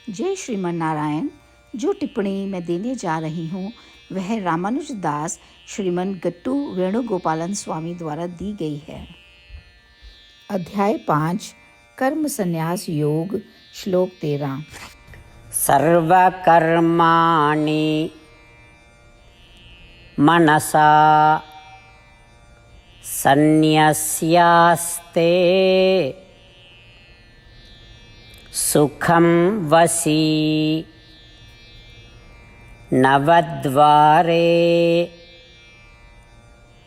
जय श्रीमन नारायण। जो टिप्पणी मैं देने जा रही हूँ वह रामानुज दास श्रीमन गट्टू वेणुगोपालन स्वामी द्वारा दी गई है। अध्याय 5 कर्म संन्यास योग, श्लोक 13। सर्वकर्माणि मनसा सन्न्यस्यास्ते सुखं वसी नवद्वारे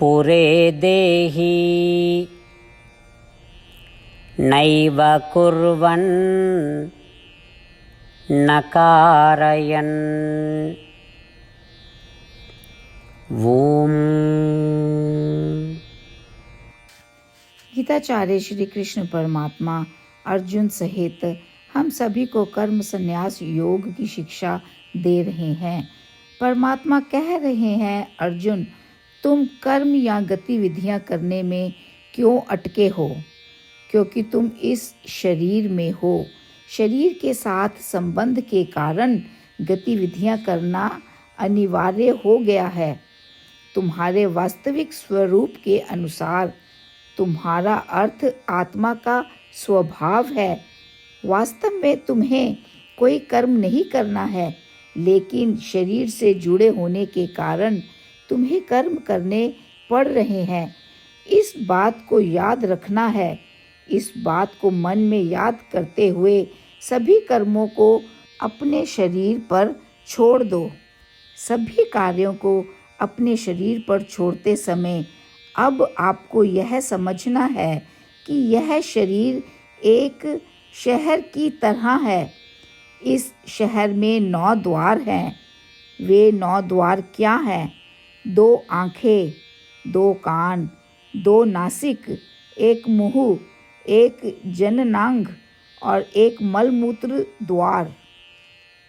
पुरे देहि नैव कुर्वन् न कारयन्। ओम। गीताचार्य श्री कृष्ण परमात्मा अर्जुन सहित हम सभी को कर्म संन्यास योग की शिक्षा दे रहे हैं। परमात्मा कह रहे हैं, अर्जुन, तुम कर्म या गतिविधियां करने में क्यों अटके हो? क्योंकि तुम इस शरीर में हो। शरीर के साथ संबंध के कारण गतिविधियां करना अनिवार्य हो गया है। तुम्हारे वास्तविक स्वरूप के अनुसार तुम्हारा अर्थ आत्मा का स्वभाव है। वास्तव में तुम्हें कोई कर्म नहीं करना है, लेकिन शरीर से जुड़े होने के कारण तुम्हें कर्म करने पड़ रहे हैं। इस बात को याद रखना है। इस बात को मन में याद करते हुए सभी कर्मों को अपने शरीर पर छोड़ दो। सभी कार्यों को अपने शरीर पर छोड़ते समय अब आपको यह समझना है कि यह शरीर एक शहर की तरह है। इस शहर में 9 द्वार हैं। वे 9 द्वार क्या हैं? 2 आँखें, 2 कान, 2 नासिक, 1 मुंह, 1 जननांग और 1 मलमूत्र द्वार।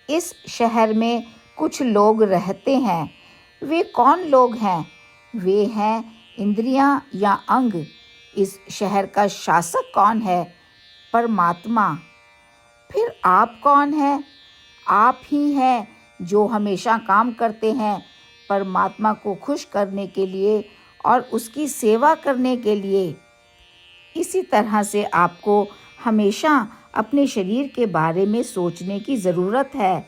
इस शहर में कुछ लोग रहते हैं। वे कौन लोग हैं? वे हैं इंद्रियां या अंग। इस शहर का शासक कौन है? परमात्मा। फिर आप कौन हैं? आप ही हैं जो हमेशा काम करते हैं परमात्मा को खुश करने के लिए और उसकी सेवा करने के लिए। इसी तरह से आपको हमेशा अपने शरीर के बारे में सोचने की ज़रूरत है।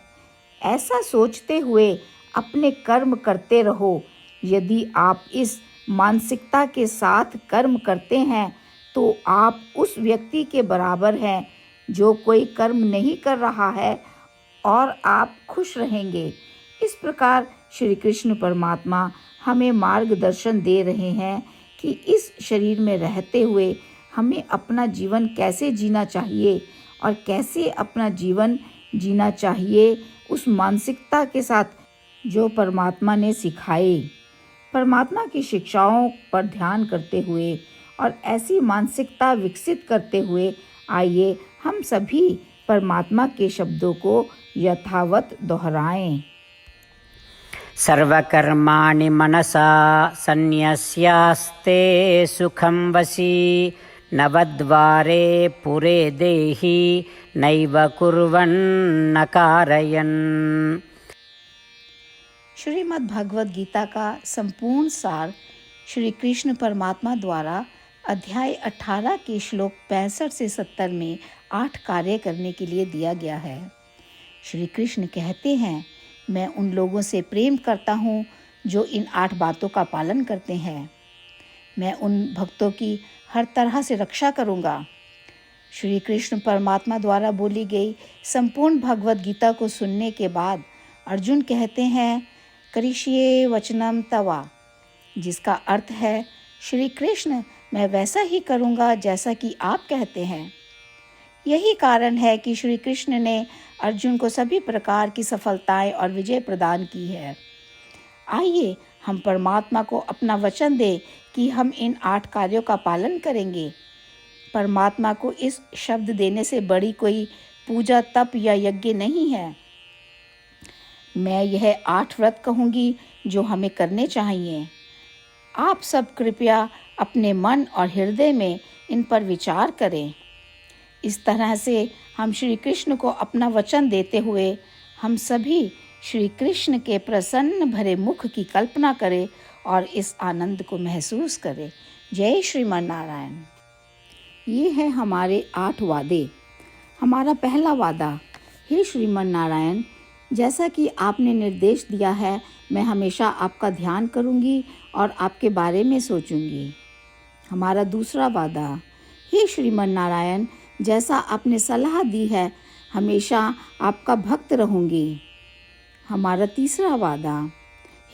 ऐसा सोचते हुए अपने कर्म करते रहो। यदि आप इस मानसिकता के साथ कर्म करते हैं तो आप उस व्यक्ति के बराबर हैं जो कोई कर्म नहीं कर रहा है और आप खुश रहेंगे। इस प्रकार श्री कृष्ण परमात्मा हमें मार्गदर्शन दे रहे हैं कि इस शरीर में रहते हुए हमें अपना जीवन कैसे जीना चाहिए और कैसे अपना जीवन जीना चाहिए उस मानसिकता के साथ जो परमात्मा ने सिखाई। परमात्मा की शिक्षाओं पर ध्यान करते हुए और ऐसी मानसिकता विकसित करते हुए आइए हम सभी परमात्मा के शब्दों को यथावत दोहराएं। सर्वकर्माणि मनसा सन्न्यस्यास्ते सुखं वसी नवद्वारे पुरे देहि नैव कुर्वन् न कारयन्। श्रीमद् भगवद गीता का संपूर्ण सार श्री कृष्ण परमात्मा द्वारा अध्याय 18 के श्लोक 65 से 70 में 8 कार्य करने के लिए दिया गया है। श्री कृष्ण कहते हैं, मैं उन लोगों से प्रेम करता हूँ जो इन 8 बातों का पालन करते हैं। मैं उन भक्तों की हर तरह से रक्षा करूँगा। श्री कृष्ण परमात्मा द्वारा बोली गई संपूर्ण भगवद गीता को सुनने के बाद अर्जुन कहते हैं, करिष्ये वचनम तवा, जिसका अर्थ है, श्री कृष्ण, मैं वैसा ही करूँगा जैसा कि आप कहते हैं। यही कारण है कि श्री कृष्ण ने अर्जुन को सभी प्रकार की सफलताएं और विजय प्रदान की है। आइए हम परमात्मा को अपना वचन दें कि हम इन 8 कार्यों का पालन करेंगे। परमात्मा को इस शब्द देने से बड़ी कोई पूजा, तप या यज्ञ नहीं है। मैं यह 8 व्रत कहूँगी जो हमें करने चाहिए। आप सब कृपया अपने मन और हृदय में इन पर विचार करें। इस तरह से हम श्री कृष्ण को अपना वचन देते हुए हम सभी श्री कृष्ण के प्रसन्न भरे मुख की कल्पना करें और इस आनंद को महसूस करें। जय श्रीमन नारायण। ये है हमारे 8 वादे। हमारा पहला वादा, हे श्रीमन नारायण, जैसा कि आपने निर्देश दिया है मैं हमेशा आपका ध्यान करूंगी और आपके बारे में सोचूंगी। हमारा दूसरा वादा, हे श्रीमन नारायण, जैसा आपने सलाह दी है हमेशा आपका भक्त रहूंगी। हमारा तीसरा वादा,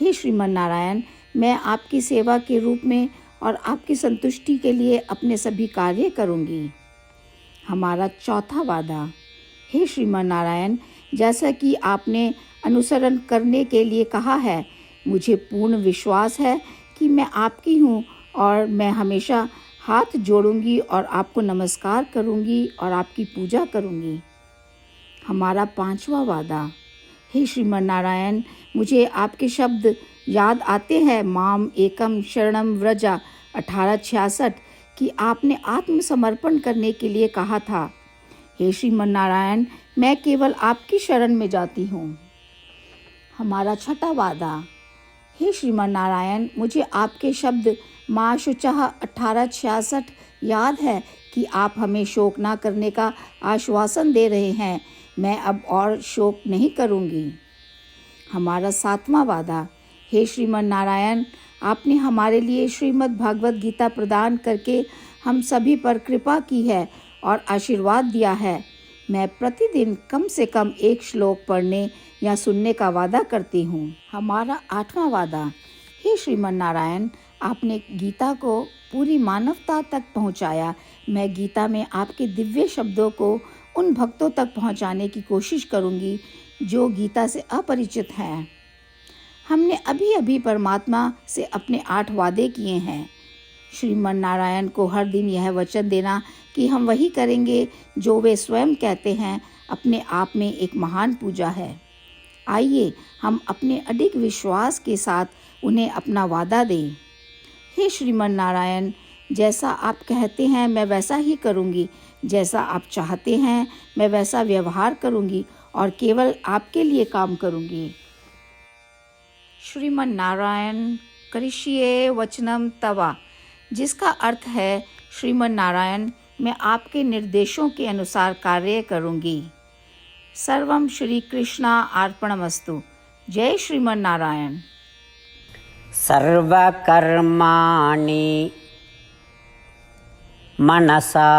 हे श्रीमन नारायण, मैं आपकी सेवा के रूप में और आपकी संतुष्टि के लिए अपने सभी कार्य करूंगी। हमारा चौथा वादा, हे श्रीमन नारायण, जैसा कि आपने अनुसरण करने के लिए कहा है मुझे पूर्ण विश्वास है कि मैं आपकी हूँ और मैं हमेशा हाथ जोड़ूंगी और आपको नमस्कार करूंगी और आपकी पूजा करूंगी। हमारा पांचवा वादा, हे श्रीमन नारायण, मुझे आपके शब्द याद आते हैं माम एकम शरणम व्रजा 1866 कि आपने आत्मसमर्पण करने के लिए कहा था। हे श्रीमन नारायण, मैं केवल आपकी शरण में जाती हूँ। हमारा छठा वादा, हे श्रीमन नारायण, मुझे आपके शब्द माँ शुचः 1866 याद है कि आप हमें शोक ना करने का आश्वासन दे रहे हैं। मैं अब और शोक नहीं करूँगी। हमारा 7वां वादा, हे श्रीमन नारायण, आपने हमारे लिए श्रीमद् भागवत गीता प्रदान करके हम सभी पर कृपा की है और आशीर्वाद दिया है। मैं प्रतिदिन कम से कम 1 श्लोक पढ़ने या सुनने का वादा करती हूँ। हमारा 8वां वादा, हे श्रीमन नारायण, आपने गीता को पूरी मानवता तक पहुँचाया। मैं गीता में आपके दिव्य शब्दों को उन भक्तों तक पहुँचाने की कोशिश करूँगी जो गीता से अपरिचित हैं। हमने अभी अभी परमात्मा से अपने 8 वादे किए हैं। श्रीमन नारायण को हर दिन यह वचन देना कि हम वही करेंगे जो वे स्वयं कहते हैं अपने आप में एक महान पूजा है। आइए हम अपने अडिग विश्वास के साथ उन्हें अपना वादा दें। हे श्रीमन नारायण, जैसा आप कहते हैं मैं वैसा ही करूँगी, जैसा आप चाहते हैं मैं वैसा व्यवहार करूँगी और केवल आपके लिए काम करूँगी। श्रीमन नारायण करिष्ये वचनम तवा, जिसका अर्थ है श्रीमन नारायण, मैं आपके निर्देशों के अनुसार कार्य करूँगी। सर्वम श्री कृष्णा अर्पणमस्तु। जय श्रीमन नारायण। सर्वकर्माणि मनसा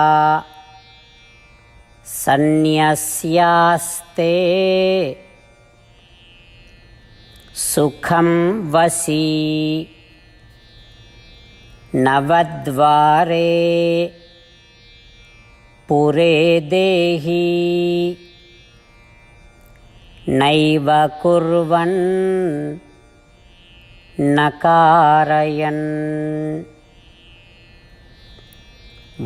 सन्न्यस्यास्ते सुखं वसी नवद्वारे पुरे देहि नैव कुर्वन् न कारयन्। ॐ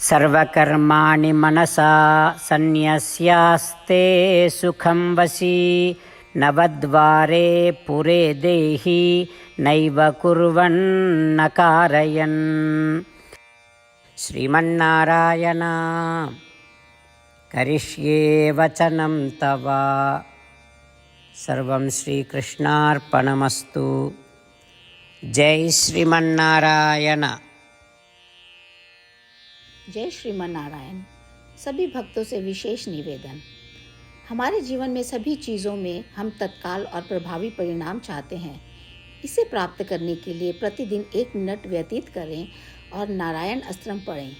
सर्वकर्माणि मनसा सन्न्यस्यास्ते सुखं वसी नवद्वारे पुरे देहि नैव कुर्वन्न कारयन्। श्रीमन्नारायण करिष्ये वचनं तव। सर्वं श्रीकृष्णार्पणमस्तु। जय श्रीमन्नारायण। जय श्रीमन नारायण। सभी भक्तों से विशेष निवेदन, हमारे जीवन में सभी चीज़ों में हम तत्काल और प्रभावी परिणाम चाहते हैं। इसे प्राप्त करने के लिए प्रतिदिन 1 मिनट व्यतीत करें और नारायण अस्त्रम पढ़ें।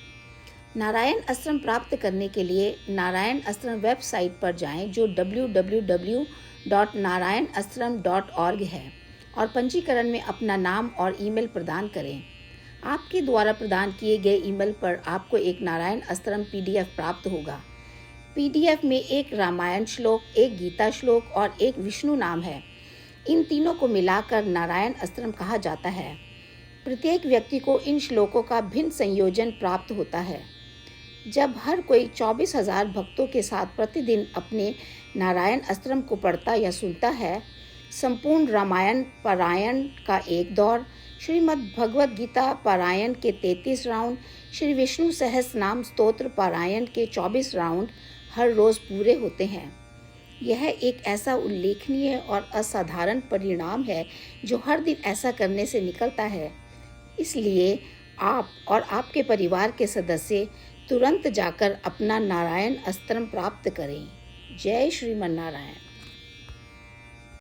नारायण अस्त्रम प्राप्त करने के लिए नारायण अस्त्रम वेबसाइट पर जाएं जो www.narayanastram.org है और पंजीकरण में अपना नाम और ईमेल प्रदान करें। आपके द्वारा प्रदान किए गए ईमेल पर आपको एक नारायण अस्त्रम PDF प्राप्त होगा। PDF में 1 रामायण श्लोक, 1 गीता श्लोक और 1 विष्णु नाम है। इन तीनों को मिलाकर नारायण अस्त्रम कहा जाता है। प्रत्येक व्यक्ति को इन श्लोकों का भिन्न संयोजन प्राप्त होता है। जब हर कोई 24,000 भक्तों के साथ प्रतिदिन अपने नारायण अस्त्रम को पढ़ता या सुनता है, संपूर्ण रामायण पारायण का एक दौर श्रीमद् भगवद गीता पारायण के 33 राउंड, श्री विष्णु सहस्त्र नाम स्तोत्र पारायण के 24 राउंड हर रोज़ पूरे होते हैं। यह एक ऐसा उल्लेखनीय और असाधारण परिणाम है जो हर दिन ऐसा करने से निकलता है। इसलिए आप और आपके परिवार के सदस्य तुरंत जाकर अपना नारायण अस्त्र प्राप्त करें। जय श्रीमन्नारायण।